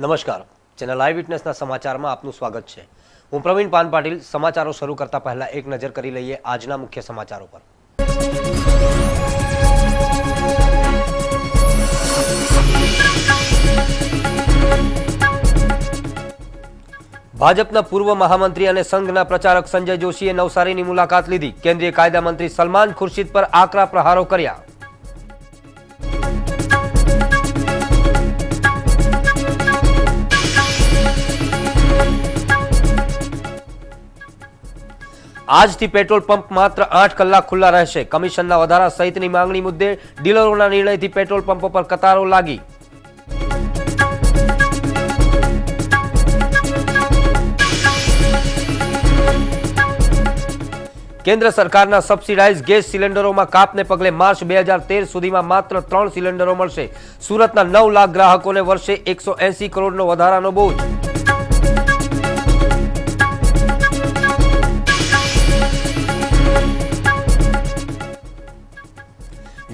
નમસ્કાર, channel live વિટનેસના સમાચારમાં આપનું સ્વાગત છે। હું પ્રવીણ પાન પાટીલ। સમાચારો શરૂ કરતા પહેલા એક નજર કરી લઈએ આજના મુખ્ય સમાચારો પર। ભાજપના પૂર્વ મહામંત્રી અને સંઘના પ્રચારક સંજય જોશીએ નવસારીની મુલાકાત લીધી। કેન્દ્રીય કાયદા મંત્રી સલમાન ખુરશીદ પર આકરા પ્રહારો કર્યા। આજથી પેટ્રોલ પંપ માત્ર 8 કલાક ખુલ્લા રહેશે। કમિશનના વધારા સહિતની માંગણી મુદ્દે ડીલરોના નિર્ણયથી પેટ્રોલ પંપો પર કતારો લાગી। કેન્દ્ર સરકારના સબસિડાઇઝ ગેસ સિલિન્ડરોમાં કાપને પગલે માર્ચ 2013 સુધીમાં માત્ર 3 સિલિન્ડરો મળશે। સુરતના 9 લાખ ગ્રાહકોને વર્ષે 180 કરોડનો વધારાનો બોજ।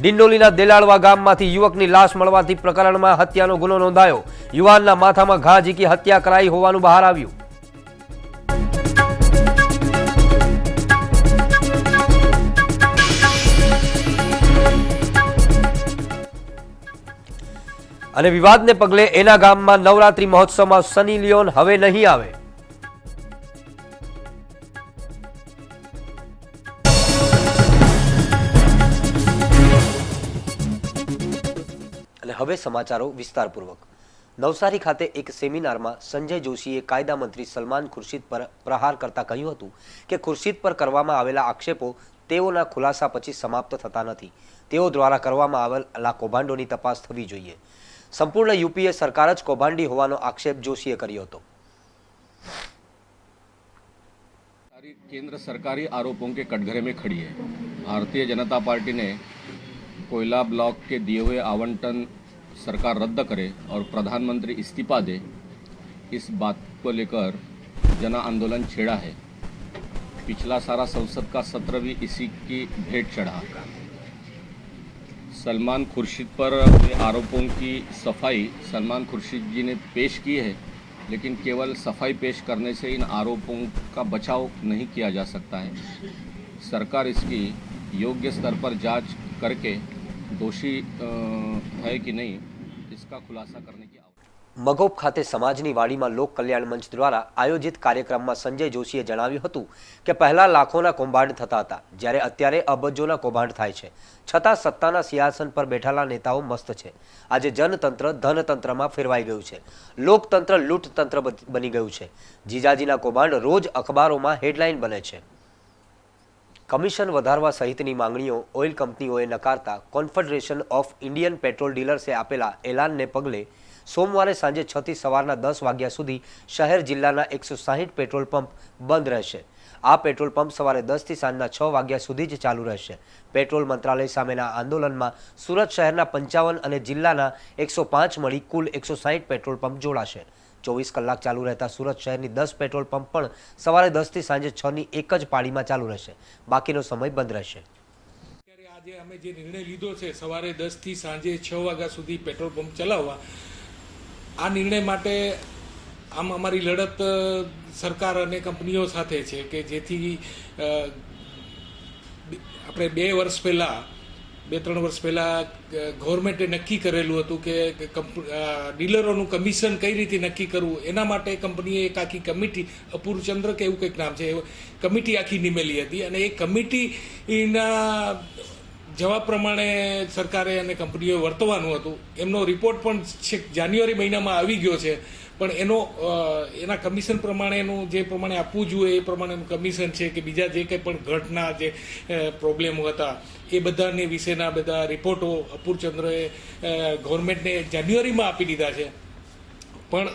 ડિંડોલીના દેલાળવા ગામમાંથી યુવકની લાશ મળવાથી પ્રકરણમાં હત્યાનો ગુનો નોંધાયો। યુવાનના માથામાં ઘા ઝીકી હત્યા કરાઈ હોવાનું બહાર આવ્યું। અને વિવાદને પગલે એના ગામમાં નવરાત્રી મહોત્સવમાં સની લિયોન હવે નહીં આવે। અને હવે સમાચારો વિસ્તારપૂર્વક। નવસારી ખાતે એક સેમિનારમાં સંજય જોશીએ કાયદા મંત્રી સલમાન ખુરશીદ પર પ્રહાર કરતા કહ્યું હતું કે ખુરશીદ પર કરવામાં આવેલા આક્ષેપો તેઓના ખુલાસા પછી સમાપ્ત થતા નથી। તેઓ દ્વારા કરવામાં આવેલા કૌભાંડોની તપાસ થવી જોઈએ। संपूर्ण यूपीए सरकार ज कौभांडी होवानो आक्षेप जोशीए कर्यो हतो। केंद्र सरकारी आरोपों के कटघरे में खड़ी है। भारतीय जनता पार्टी ने कोयला ब्लॉक के दिए हुए आवंटन सरकार रद्द करे और प्रधानमंत्री इस्तीफा दे, इस बात को लेकर जन आंदोलन छेड़ा है। पिछला सारा संसद का सत्र भी इसी की भेंट चढ़ा। सलमान खुर्शीद पर अपने आरोपों की सफाई सलमान खुर्शीद जी ने पेश की है, लेकिन केवल सफाई पेश करने से इन आरोपों का बचाव नहीं किया जा सकता है। सरकार इसकी योग्य स्तर पर जांच करके दोषी है कि नहीं इसका खुलासा करने की आवश्यकता। मगोप खाते समाजनी वाड़ीमां लोक कल्याण मंच द्वारा आयोजित कार्यक्रमમાં સંજય જોશીએ જણાવ્યું હતું કે પહેલા લાખોના કૌભાંડ થતા હતા, જ્યારે અત્યારે અબજોના કૌભાંડ થાય છે। છતાં સત્તાના સિંહાસન પર બેઠેલા નેતાઓ મસ્ત છે। આજે જનતંત્ર ધનતંત્રમાં ફેરવાઈ ગયું છે। લોકતંત્ર લૂંટતંત્ર બની ગયું છે। જીજાજીના કૌભાંડ રોજ અખબારોમાં હેડલાઇન બને છે। કમિશન વધારવા સહિતની માંગણીઓ ઓઇલ કંપનીઓએ નકારતા કોન્ફેડરેશન ઓફ ઇન્ડિયન પેટ્રોલ ડીલર્સે આપેલા એલાનને પગલે सोमवार सांजे 6 થી સવારના 10 વાગ્યા સુધી શહેર જિલ્લાના 160 પેટ્રોલ પંપ બંધ રહેશે। આ પેટ્રોલ પંપ સવારે 10 થી સાંજના 6 વાગ્યા સુધી જ ચાલુ રહેશે। પેટ્રોલ મંત્રાલય સામેના આંદોલનમાં સુરત શહેરના 55 અને જિલ્લાના 105 મળી કુલ 160 પેટ્રોલ પંપ જોડાશે। 24 કલાક ચાલુ રહેતા સુરત શહેરની 10 પેટ્રોલ પંપ પણ સવારે 10 થી સાંજે 6 ની એક જ પાળીમાં ચાલુ રહેશે। બાકીનો સમય બંધ રહેશે। આજે અમે જે નિર્ણય લીધો છે સવારે 10 થી સાંજે 6 વાગ્યા સુધી પેટ્રોલ પંપ ચલાવવા, આ નિર્ણય માટે આમ અમારી લડત સરકાર અને કંપનીઓ સાથે છે કે જેથી આપણે 2 વર્ષ પહેલાં 2-3 વર્ષ પહેલાં ગવર્મેન્ટે નક્કી કરેલું હતું કે ડીલરોનું કમિશન કઈ રીતે નક્કી કરવું, એના માટે કંપનીએ એક આખી કમિટી, અપૂર્વચંદ્ર કે એવું કંઈક નામ છે, કમિટી આખી નિમેલી હતી અને એ કમિટીના જવાબ પ્રમાણે સરકારે અને કંપનીઓએ વર્તવાનું હતું। એમનો રિપોર્ટ પણ છેક જાન્યુઆરી મહિનામાં આવી ગયો છે, પણ એના કમિશન પ્રમાણેનું જે પ્રમાણે આપવું જોઈએ એ પ્રમાણેનું કમિશન છે કે બીજા જે કંઈ પણ ઘટના જે પ્રોબ્લેમો હતા એ બધાની વિશેના બધા રિપોર્ટો અપૂર્વચંદ્રએ ગવર્મેન્ટને જાન્યુઆરીમાં આપી દીધા છે, પણ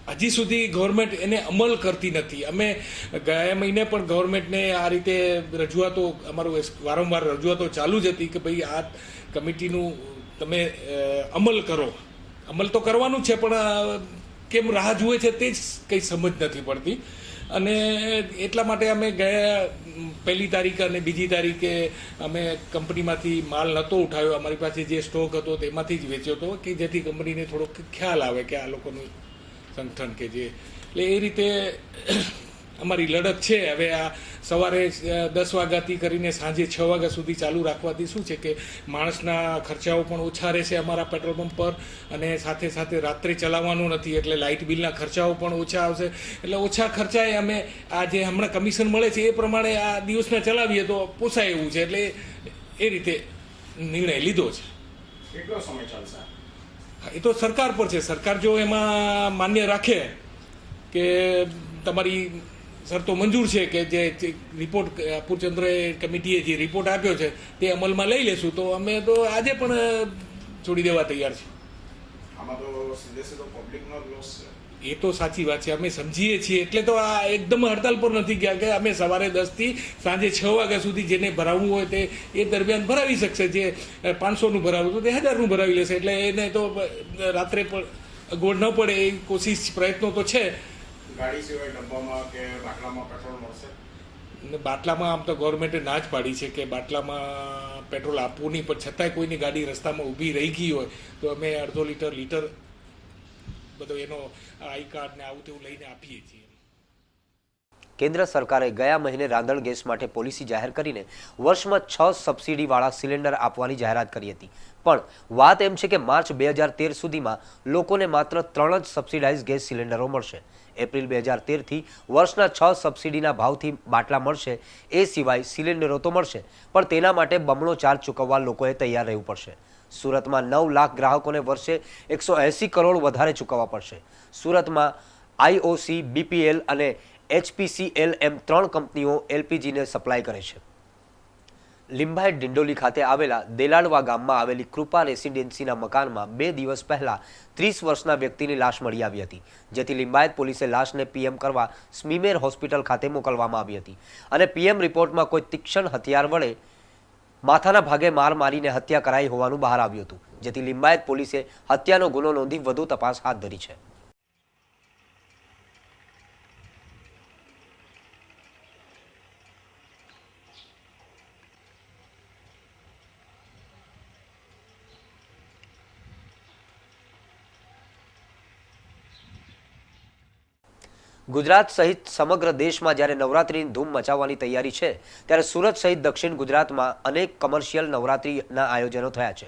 હજી સુધી ગવર્મેન્ટ એને અમલ કરતી નથી। અમે ગયા મહિને પણ ગવર્મેન્ટને આ રીતે રજૂઆતો, અમારું વારંવાર રજૂઆતો ચાલુ જ હતી કે ભાઈ આ કમિટીનું તમે અમલ કરો। અમલ તો કરવાનું છે, પણ કેમ રાહ જુએ છે તે જ કંઈ સમજ નથી પડતી। અને એટલા માટે અમે ગયા 1લી તારીખ અને 2જી તારીખે અમે કંપનીમાંથી માલ નહોતો ઉઠાવ્યો, અમારી પાસે જે સ્ટોક હતો તેમાંથી જ વેચ્યો હતો, કે જેથી કંપનીને થોડોક ખ્યાલ આવે કે આ લોકોનું સંગઠન કે જે, એટલે એ રીતે અમારી લડત છે. હવે આ સવારે 10 વાગ્યાથી કરીને સાંજે 6 વાગ્યા સુધી ચાલુ રાખવાથી શું છે કે માણસના ખર્ચાઓ પણ ઓછા રહેશે અમારા પેટ્રોલ પંપ પર, અને સાથે સાથે રાત્રે ચલાવવાનું નથી એટલે લાઇટ બિલના ખર્ચાઓ પણ ઓછા આવશે. એટલે ઓછા ખર્ચાએ અમે આ જે હમણાં કમિશન મળે છે એ પ્રમાણે આ દિવસના ચલાવીએ તો પોસાય એવું છે. એટલે એ રીતે નિર્ણય લીધો છે. કેટલો સમય ચાલશે? એ તો સરકાર પર છે. સરકાર જો એમાં માન્ય રાખે કે તમારી શરતો મંજૂર છે કે જે રિપોર્ટ પૂરચંદ્ર કમિટીએ જે રિપોર્ટ આપ્યો છે તે અમલમાં લઈ લેશું તો અમે તો આજે પણ છોડી દેવા તૈયાર છીએ. આમાં તો સીધે સીધો પબ્લિકનો લોસ છે. એ તો સાચી વાત છે, અમે સમજીએ છીએ. એટલે તો આ એકદમ હડતાલ પર નથી ગયા કે અમે સવારે 10 થી સાંજે 6 વાગ્યા સુધી જેને ભરાવવું હોય તે એ દરમિયાન ભરાવી શકશે. જે 500નું ભરાવું તો તે 1000નું ભરાવી લેશે. એટલે એને તો રાત્રે પણ અગવડ ન પડે એ કોશિશ પ્રયત્નો તો છે. ગાડી સિવાય ડબ્બામાં કે બાટલામાં પેટ્રોલ મળશે? બાટલામાં આમ તો ગવર્મેન્ટે ના જ પાડી છે કે બાટલામાં પેટ્રોલ આપવું નહીં, પણ છતાંય કોઈની ગાડી રસ્તામાં ઊભી રહી ગઈ હોય તો અમે અડધો લીટર બધો એનો આઈ કાર્ડ ને આવું તેવું લઈને આપીએ છીએ. કેન્દ્ર સરકારે ગયા મહિને રાંધણ ગેસ માટે પોલિસી જાહેર કરીને વર્ષમાં 6 સબસિડીવાળા સિલિન્ડર આપવાની જાહેરાત કરી હતી. પણ વાત એમ છે કે માર્ચ 2013 સુધીમાં લોકોને માત્ર 3 જ સબસિડાઇઝ ગેસ સિલિન્ડરો મળશે. એપ્રિલ 2013થી વર્ષના 6 સબસિડીના ભાવથી બાટલા મળશે. એ સિવાય સિલિન્ડરો તો મળશે, પણ તેના માટે બમણો ચાર્જ ચૂકવવા લોકોએ તૈયાર રહેવું પડશે. સુરતમાં 9 લાખ ગ્રાહકોને વર્ષે 180 કરોડ વધારે ચૂકવવા પડશે. સુરતમાં આઈઓસી, બીપીએલ અને HPCL એમ 3 કંપનીઓ એલપીજીને સપ્લાય કરે છે. લિંબાયત ડિંડોલી ખાતે આવેલા દેલાડવા ગામમાં આવેલી કૃપા રેસિડેન્સીના મકાનમાં 2 દિવસ પહેલા 30 વર્ષના વ્યક્તિની લાશ મળી આવી હતી, જેથી લિંબાયત પોલીસે લાશને પીએમ કરવા સ્મીમેર હોસ્પિટલ ખાતે મોકલવામાં આવી હતી. અને પીએમ રિપોર્ટમાં કોઈ તીક્ષ્ણ હથિયાર વડે માથાના ભાગે માર મારીને હત્યા કરાઈ હોવાનું બહાર આવ્યું હતું, જેથી લિંબાયત પોલીસે હત્યાનો ગુનો નોંધી વધુ તપાસ હાથ ધરી છે. ગુજરાત સહિત સમગ્ર દેશમાં જ્યારે નવરાત્રિની ધૂમ મચાવવાની તૈયારી છે, ત્યારે સુરત સહિત દક્ષિણ ગુજરાતમાં અનેક કમર્શિયલ નવરાત્રિના આયોજનો થયા છે.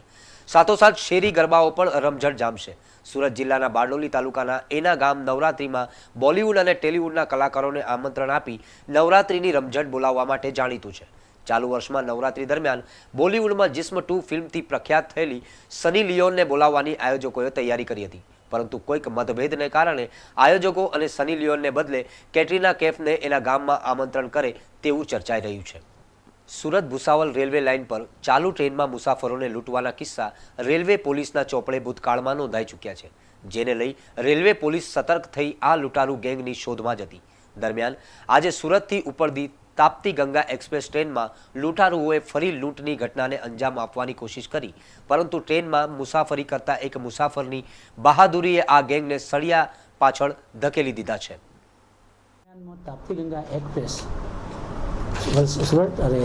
સાથોસાથ શેરી ગરબાઓ પણ રમઝટ જામશે. સુરત જિલ્લાના બારડોલી તાલુકાના એના ગામ નવરાત્રિમાં બોલિવૂડ અને ટેલિવૂડના કલાકારોને આમંત્રણ આપી નવરાત્રિની રમઝટ બોલાવવા માટે જાણીતું છે. ચાલુ વર્ષમાં નવરાત્રિ દરમિયાન બોલિવૂડમાં જિસ્મ 2 ફિલ્મથી પ્રખ્યાત થયેલી સની લિયોનને બોલાવવાની આયોજકોએ તૈયારી કરી હતી, પરંતુ કોઈક મતભેદને કારણે આયોજકો અને સની લિયોનને બદલે કેટરીના કૈફને એના ગામમાં આમંત્રણ કરે તેવું ચર્ચાઈ રહ્યું છે. સુરત ભુસાવલ રેલવે લાઇન પર ચાલુ ટ્રેનમાં મુસાફરોને લૂંટવાના કિસ્સા રેલવે પોલીસના ચોપડે ભૂતકાળમાં નોંધાઈ ચૂક્યા છે, જેને લઈ રેલવે પોલીસ સતર્ક થઈ આ લૂંટારૂ ગેંગની શોધમાં જ હતી. દરમિયાન આજે સુરતથી ઉપરદી તાપ્તી ગંગા એક્સપ્રેસ ટ્રેનમાં લૂંટારુઓએ ફરી લૂંટની ઘટનાને અંજામ આપવાની કોશિશ કરી, પરંતુ ટ્રેનમાં મુસાફરી કરતા એક મુસાફરની બહાદુરીએ આ ગેંગને સળિયા પાછળ ધકેલી દીધા છે. તાપ્તી ગંગા એક્સપ્રેસ સુરત અરે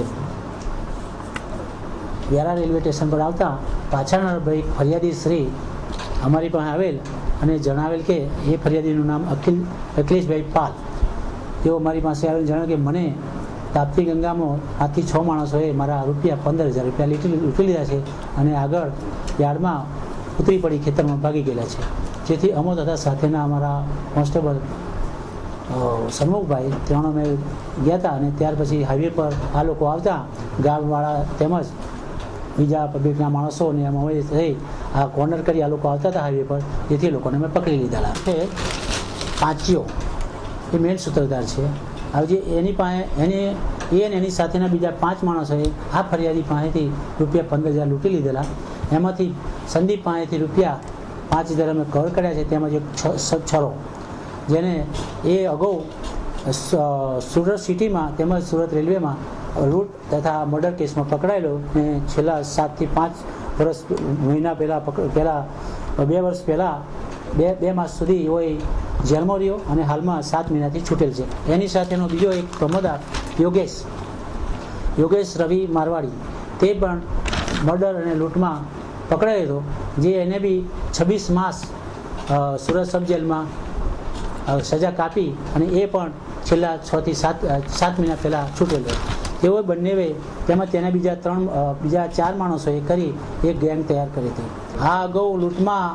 વ્યારા રેલવે સ્ટેશન પર આવતા પાછળના ભાઈ ફરિયાદી શ્રી અમારી પાસે આવેલ અને જણાવેલ કે એ ફરિયાદીનું નામ અખિલેશભાઈ પાલ. તેઓ મારી પાસે આવેલ જણાવ્યું કે મને તાપ્તી ગંગામાં 5 થી 6 માણસોએ મારા રૂપિયા 15,000 રૂપિયા લૂંટી લીધા છે અને આગળ યાર્ડમાં ઉતરી પડી ખેતરમાં ભાગી ગયેલા છે. જેથી અમો તથા સાથેના અમારા કોન્સ્ટેબલ સન્મુખભાઈ ત્રણ અમે ગયા હતા અને ત્યાર પછી હાઈવે પર આ લોકો આવતા ગામવાળા તેમજ બીજા પબ્લિકના માણસોને અમે થઈ આ કોર્નર કરી આ લોકો આવતા હતા હાઈવે પર, જેથી લોકોને અમે પકડી લીધેલા છે. પાંચીઓ એ મેન સૂત્રધાર છે. હવે જે એની પાસે એની સાથેના બીજા 5 માણસોએ આ ફરિયાદી પાસેથી રૂપિયા 15,000 લૂંટી લીધેલા. એમાંથી સંદીપ પાસેથી રૂપિયા 5,000 અમે કવર કર્યા છે, તેમજ એક છરો જેને એ અગાઉ સુરત સિટીમાં તેમજ સુરત રેલવેમાં લૂંટ તથા મર્ડર કેસમાં પકડાયેલો ને છેલ્લા 7 થી 5 મહિના પહેલાં 2 વર્ષ પહેલાં 2 માસ સુધી હોય જેલમાં રહ્યો અને હાલમાં 7 મહિનાથી છૂટેલ છે. એની સાથેનો બીજો એક પ્રમોદાર યોગેશ રવિ મારવાડી, તે પણ મર્ડર અને લૂંટમાં પકડાયો હતો, જે એને બી 26 માસ સુરત સબ જેલમાં સજા કાપી અને એ પણ છેલ્લા 6 થી 7 મહિના પહેલાં છૂટેલો. તેઓ બંનેએ તેમજ તેના બીજા 4 માણસોએ કરી એક ગેંગ તૈયાર કરી હતી. આ અગાઉ લૂંટમાં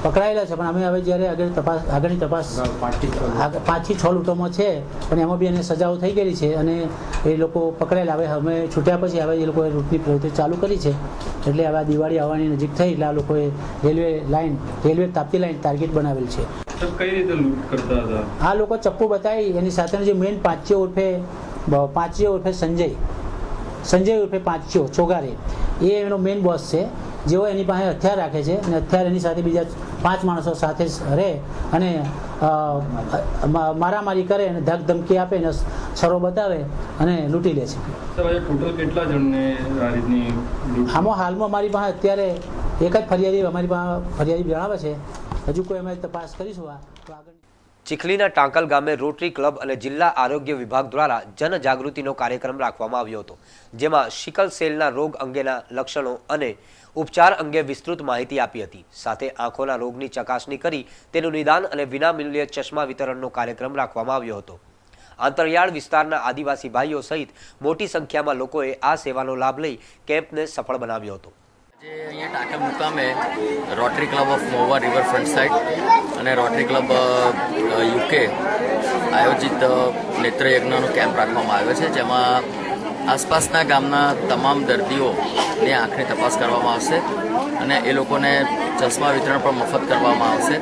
પકડાયેલા છે, પણ અમે હવે જ્યારે આગળની તપાસ 5 થી 6 લૂંટોમાં છે, પણ એમાં બી એને સજાઓ થઈ ગયેલી છે અને એ લોકો પકડાયેલા. હવે અમે છૂટ્યા પછી હવે એ લોકોએ લૂંટની પ્રવૃત્તિ ચાલુ કરી છે. એટલે હવે આ દિવાળી આવવાની નજીક થઈ એટલે આ લોકોએ રેલવે તાપ્તી લાઈન ટાર્ગેટ બનાવેલ છે. કઈ રીતે લૂંટ કરતા હતા? આ લોકો ચપ્પુ બતાવી એની સાથેનો જે મેઇન પાંચીઓ ઉર્ફે સંજય ઉર્ફે પાંચીઓ ચોગારે, એ એનો મેઇન બોસ છે, જેઓ એની પાસે હથિયાર રાખે છે અને હથિયાર એની સાથે બીજા 5 માણસો સાથે રહે અને મારામારી કરે અને ધક ધમકી આપે અને સરો બતાવે અને લૂંટી લે છે. ટોટલ કેટલા જણને આ રીતની લૂંટ? આમાં હાલમાં અમારી પાસે અત્યારે એક જ ફરિયાદી જણાવે છે. હજુ કોઈ અમે તપાસ કરીશું. તો આગળ ચીખલીના ટાંકલ ગામે રોટરી ક્લબ અને જિલ્લા આરોગ્ય વિભાગ દ્વારા જનજાગૃતિનો કાર્યક્રમ રાખવામાં આવ્યો હતો, જેમાં સિકલ સેલના રોગ અંગેના લક્ષણો અને ઉપચાર અંગે વિસ્તૃત માહિતી આપી હતી. સાથે આંખોના રોગની ચકાસણી કરી તેનું નિદાન અને વિનામૂલ્યે ચશ્મા વિતરણનો કાર્યક્રમ રાખવામાં આવ્યો હતો. આંતરિયાળ વિસ્તારના આદિવાસી ભાઈઓ સહિત મોટી સંખ્યામાં લોકોએ આ સેવાનો લાભ લઈ કેમ્પને સફળ બનાવ્યો હતો. આજે અહીંયા ટાંકલ મુકામે rotary club of Mahuva riverfront side અને રોટરી ક્લબ યુકે આયોજિત નેત્રયજ્ઞનો કેમ્પ રાખવામાં આવ્યો છે, જેમાં આસપાસના ગામના તમામ દર્દીઓની આંખની તપાસ કરવામાં આવશે અને એ લોકોને ચશ્મા વિતરણ પણ મફત કરવામાં આવશે.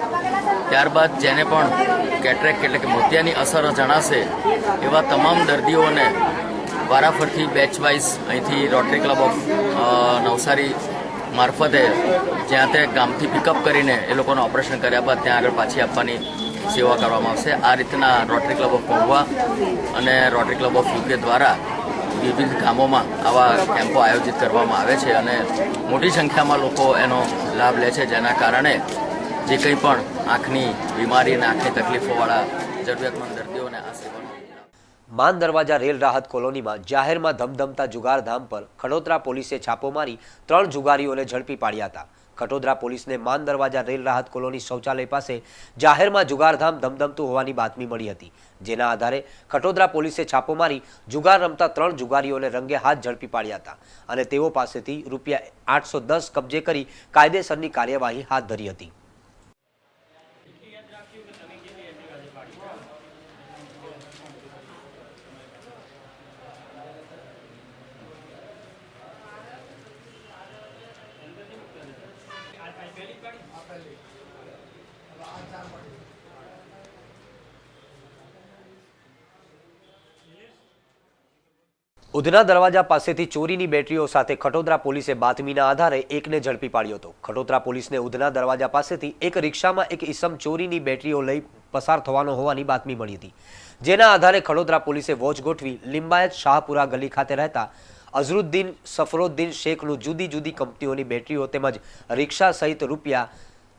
ત્યારબાદ જેને પણ કેટરેક્ટ એટલે કે મોતિયાની અસર જણાશે એવા તમામ દર્દીઓને વારાફરતી બેચ વાઇઝ અહીંથી રોટરી ક્લબ ઓફ નવસારી મારફતે જ્યાં તે ગામથી પિકઅપ કરીને એ લોકોનું ઓપરેશન કર્યા બાદ ત્યાં આગળ પાછી આપવાની સેવા કરવામાં આવશે. આ રીતના રોટરી ક્લબ ઓફ મહુવા અને રોટરી ક્લબ ઓફ યુકે દ્વારા વિવિધ ગામોમાં આવા કેમ્પો આયોજિત કરવામાં આવે છે અને મોટી સંખ્યામાં લોકો એનો લાભ લે છે, જેના કારણે જે કંઈ પણ આંખની બીમારી અને આંખની તકલીફોવાળા જરૂરિયાતમંદ દર્દીઓને આ સેવાનો. માન દરવાજા રેલ રાહત કોલોનીમાં જાહેરમાં ધમધમતા જુગારધામ પર ખડોદરા પોલીસે છાપો મારી 3 જુગારીઓને ઝડપી પાડ્યા હતા. ખડોદરા પોલીસને માન દરવાજા રેલ રાહત કોલોની શૌચાલય પાસે જાહેરમાં જુગારધામ ધમધમતું હોવાની બાતમી મળી હતી, જેના આધારે ખડોદરા પોલીસે છાપો મારી જુગાર રમતા 3 જુગારીઓને રંગે હાથ ઝડપી પાડ્યા હતા અને તેઓ પાસેથી ₹810 કબજે કરી કાયદેસરની કાર્યવાહી હાથ ધરી હતી. ઉધના દરવાજા પાસેથી ચોરીની બેટરીઓ સાથે ખટોદરા પોલીસે બાતમીના આધારે એકને ઝડપી પાડ્યો હતો. ખટોદરા પોલીસને ઉધના દરવાજા પાસેથી એક રિક્ષામાં એક ઈસમ ચોરીની બેટરીઓ લઈ પસાર થવાનો હોવાની બાતમી મળી હતી, જેના આધારે ખડોદરા પોલીસે વોચ ગોઠવી લિંબાયત શાહપુરા ગલી ખાતે રહેતા અઝરુદ્દીન સફરોદ્દીન શેખનું જુદી જુદી કંપનીઓની બેટરીઓ તેમજ રિક્ષા સહિત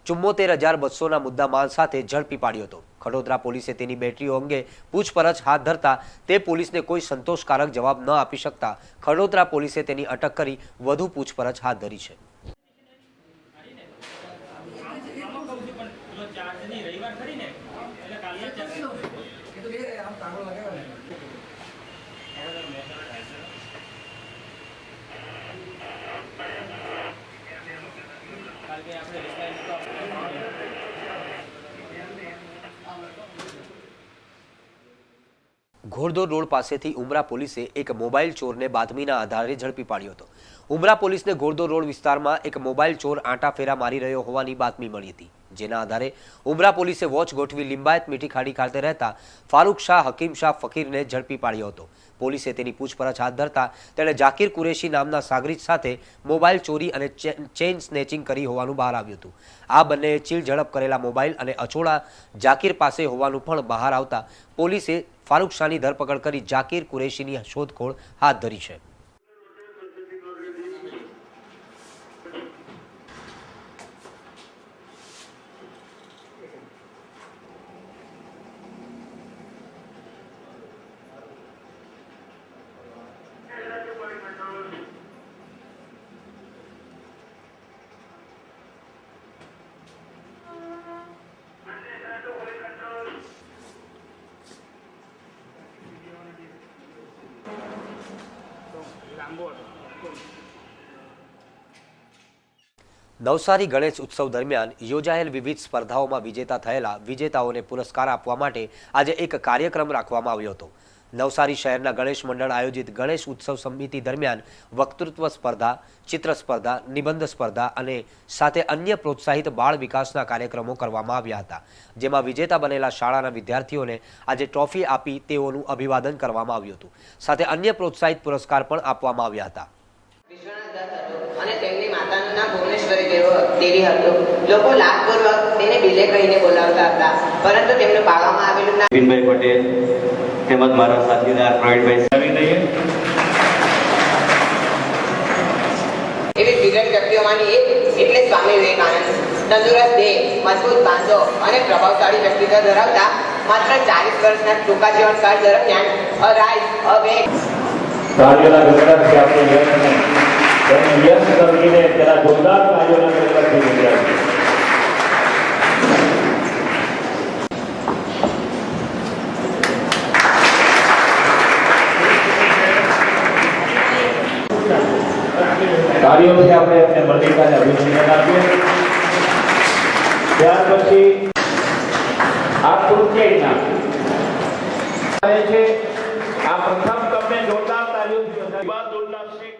₹74,200ના મુદ્દામાલ સાથે ઝડપી પાડ્યો હતો. ખડોદરા પોલીસે તેની બેટરીઓ અંગે પૂછપરછ હાથ ધરતા તે પોલીસને કોઈ સંતોષકારક જવાબ ન આપી શકતા ખડોદરા પોલીસે તેની અટક કરી વધુ પૂછપરછ હાથ ધરી છે. ઘોડદોર રોડ પાસેથી ઉમરા પોલીસે એક મોબાઈલ ચોરને બાતમીના આધારે ઝડપી પાડ્યો હતો. ઉમરા પોલીસને ઘોડદોર રોડ વિસ્તારમાં એક મોબાઈલ ચોર આંટાફેરા મારી રહ્યો હોવાની બાતમી મળી હતી, જેના આધારે ઉમરા પોલીસે વોચ ગોઠવી લિંબાયત મીઠી ખાડી ખાતે રહેતા ફારૂક શાહ હકીમ શાહ ફકીરને ઝડપી પાડ્યો હતો. પોલીસે તેની પૂછપરછ હાથ ધરતા તેણે જાકીર કુરેશી નામના સાગરીત સાથે મોબાઈલ ચોરી અને ચેઇન સ્નેચિંગ કરી હોવાનું બહાર આવ્યું હતું. આ બંનેએ ચીલ ઝડપ કરેલા મોબાઈલ અને અછોડા જાકીર પાસે હોવાનું પણ બહાર આવતા પોલીસે ફારૂક શાહની ધરપકડ કરી જાકીર કુરેશીની શોધખોળ હાથ ધરી છે. નવસારી ગણેશ ઉત્સવ દરમિયાન યોજાયેલ વિવિધ સ્પર્ધાઓમાં વિજેતા થયેલા વિજેતાઓને પુરસ્કાર આપવા માટે આજે એક કાર્યક્રમ રાખવામાં આવ્યો હતો. નવસારી શહેરના ગણેશ મંડળ આયોજિત ગણેશ ઉત્સવ સમિતિ દરમિયાન વક્તૃત્વ સ્પર્ધા, ચિત્ર સ્પર્ધા, નિબંધ સ્પર્ધા અને સાથે અન્ય પ્રોત્સાહિત બાળ વિકાસના કાર્યક્રમો કરવામાં આવ્યા હતા, જેમાં વિજેતા બનેલા શાળાના વિદ્યાર્થીઓને આજે ટ્રોફી આપી તેઓનું અભિવાદન કરવામાં આવ્યું હતું. સાથે અન્ય પ્રોત્સાહિત પુરસ્કાર પણ આપવામાં આવ્યા હતા. અને તેમની માતાનું નામ ભુવનેશ્વરી દેવી હતું. લોકો લાભપૂર્વક તેને બિલે કહીને બોલાવતા હતા, પરંતુ તેમનું પાડવામાં આવેલું નામ વિપિનભાઈ પટેલ તેમજ મારા સાથીદાર પ્રવીણભાઈ એવી વિરલ વ્યક્તિઓમાંની એક એટલે સ્વામી વિવેકાનંદ. તંદુરસ્ત દેહ, મજબૂત બાંધો અને પ્રભાવશાળી વ્યક્તિત્વ ધરાવતા માત્ર 40 વર્ષના ટૂંકા જીવનકાળ દરમિયાન અરાય અવેગ કાર્યોના ગણતરી આપણે યશ કરીને તેના જોરદાર કાર્યોના ગણતરી થઈ રહ્યા છે. કાર્યોથી આપણે એમને મલ્લિકાને અભિનંદન આપીએ. ત્યાર પછી આ તૃતીય છે. આ પ્રથમ તમને જોરદાર તાલીઓથી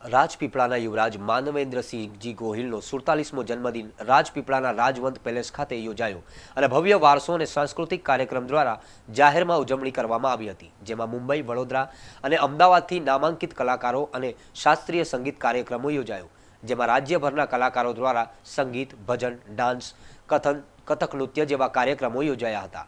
રાજપીપળાના યુવરાજ માનવેન્દ્રસિંહજી ગોહિલનો 47મો જન્મદિન રાજપીપળાના રાજવંત પેલેસ ખાતે યોજાયો અને ભવ્ય વારસો અને સાંસ્કૃતિક કાર્યક્રમ દ્વારા જાહેરમાં ઉજવણી કરવામાં આવી હતી, જેમાં મુંબઈ, વડોદરા અને અમદાવાદથી નામાંકિત કલાકારો અને શાસ્ત્રીય સંગીત કાર્યક્રમો યોજાયો, જેમાં રાજ્યભરના કલાકારો દ્વારા સંગીત, ભજન, ડાન્સ, કથક નૃત્ય જેવા કાર્યક્રમો યોજાયા હતા.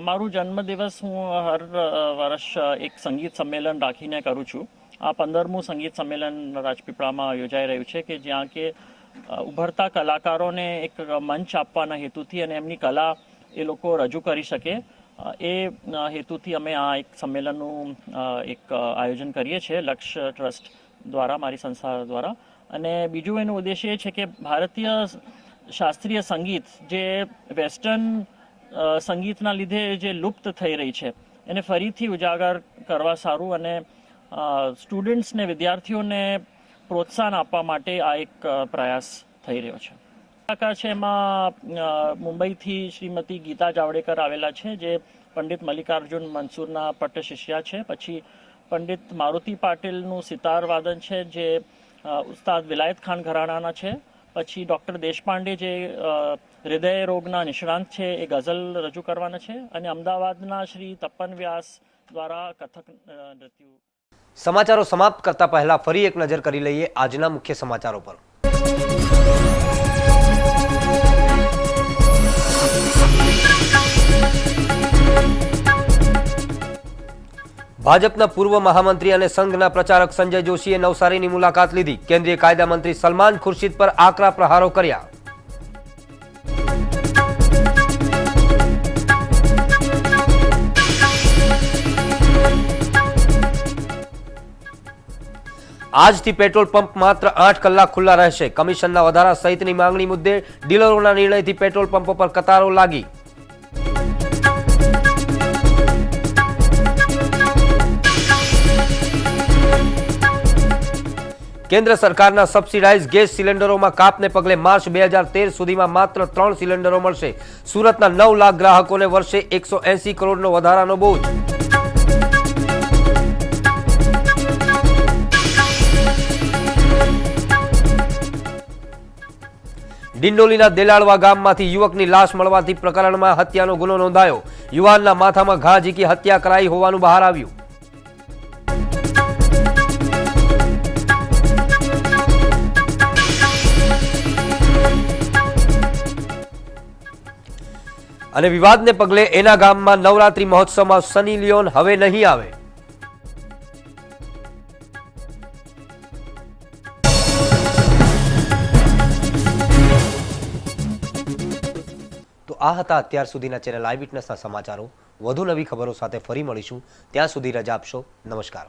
મારું જન્મદિવસ હું હર વર્ષ એક સંગીત સંમેલન રાખીને કરું છું. આ 15મું સંગીત સંમેલન રાજપીપળામાં યોજાઈ રહ્યું છે કે જ્યાં કે ઉભરતા કલાકારોને એક મંચ આપવાના હેતુથી અને એમની કલા એ લોકો રજૂ કરી શકે એ હેતુથી અમે આ એક સંમેલનનું એક આયોજન કરીએ છીએ લક્ષ્ય ટ્રસ્ટ દ્વારા, મારી સંસ્થા દ્વારા. અને બીજું એનો ઉદ્દેશ્ય એ છે કે ભારતીય શાસ્ત્રીય સંગીત જે વેસ્ટર્ન સંગીતના લીધે જે લુપ્ત થઈ રહી છે એને ફરીથી ઉજાગર કરવા સારું અને સ્ટુડન્ટ્સને, વિદ્યાર્થીઓને પ્રોત્સાહન આપવા માટે આ એક પ્રયાસ થઈ રહ્યો છે. કલાકાર છે એમાં મુંબઈથી શ્રીમતી ગીતા જાવડેકર આવેલા છે, જે પંડિત મલ્લિકાર્જુન મનસુરના પટ્ટ શિષ્યા છે. પછી પંડિત મારુતિ પાટીલનું સિતાર વાદન છે, જે ઉસ્તાદ વિલાયત ખાન ઘરાણાના છે. પછી ડૉક્ટર દેશપાંડે જે હૃદય રોગના નિષ્ણાંત છે એ ગઝલ રજૂ કરવાના છે. અને અમદાવાદના શ્રી તપન વ્યાસ દ્વારા કથક નૃત્ય. સમાચારો સમાપ્ત કરતા પહેલા ફરી એક નજર કરી લઈએ આજના મુખ્ય સમાચારો પર. ભાજપના પૂર્વ મહામંત્રી અને સંઘના પ્રચારક સંજય જોશીએ નવસારીની મુલાકાત લીધી. કેન્દ્રીય કાયદા મંત્રી સલમાન ખુરશીદ પર આકરા પ્રહારો કર્યા. આજથી પેટ્રોલ પંપ માત્ર 8 કલાક ખુલ્લા રહેશે. કમિશનના વધારા સહિતની માંગણી મુદ્દે ડીલરોના નિર્ણયથી પેટ્રોલ પંપો પર કતારો લાગી. કેન્દ્ર સરકારના સબસિડાઇઝ ગેસ સિલિન્ડરોમાં કાપને પગલે માર્ચ 2013 સુધીમાં માત્ર 3 સિલિન્ડરો મળશે. સુરતના 9 લાખ ગ્રાહકોને વર્ષે 180 કરોડનો વધારાનો બોજ. ડિંડોલીના દેલાળવા ગામમાંથી યુવકની લાશ મળવાથી પ્રકરણમાં હત્યાનો ગુનો નોંધાયો. યુવાનના માથામાં ઘા ઝીકી હત્યા કરાઈ હોવાનું બહાર આવ્યું. અને વિવાદને પગલે એના ગામમાં નવરાત્રી મહોત્સવમાં સની લિયોન હવે નહીં આવે. તો આ હતા અત્યાર સુધીના ચેનલ આઈ વિટનેસના સમાચારો. વધુ નવી ખબરો સાથે ફરી મળીશું. ત્યાં સુધી રજા આપશો. નમસ્કાર.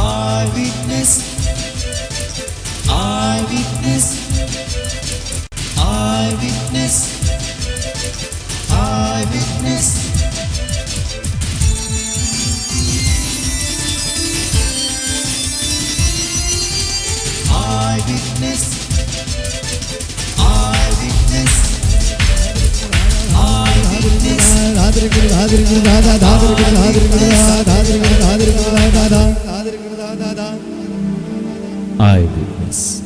Eyewitness, eyewitness, eyewitness, eyewitness. Eyewitness, eyewitness, eyewitness. Eyewitness.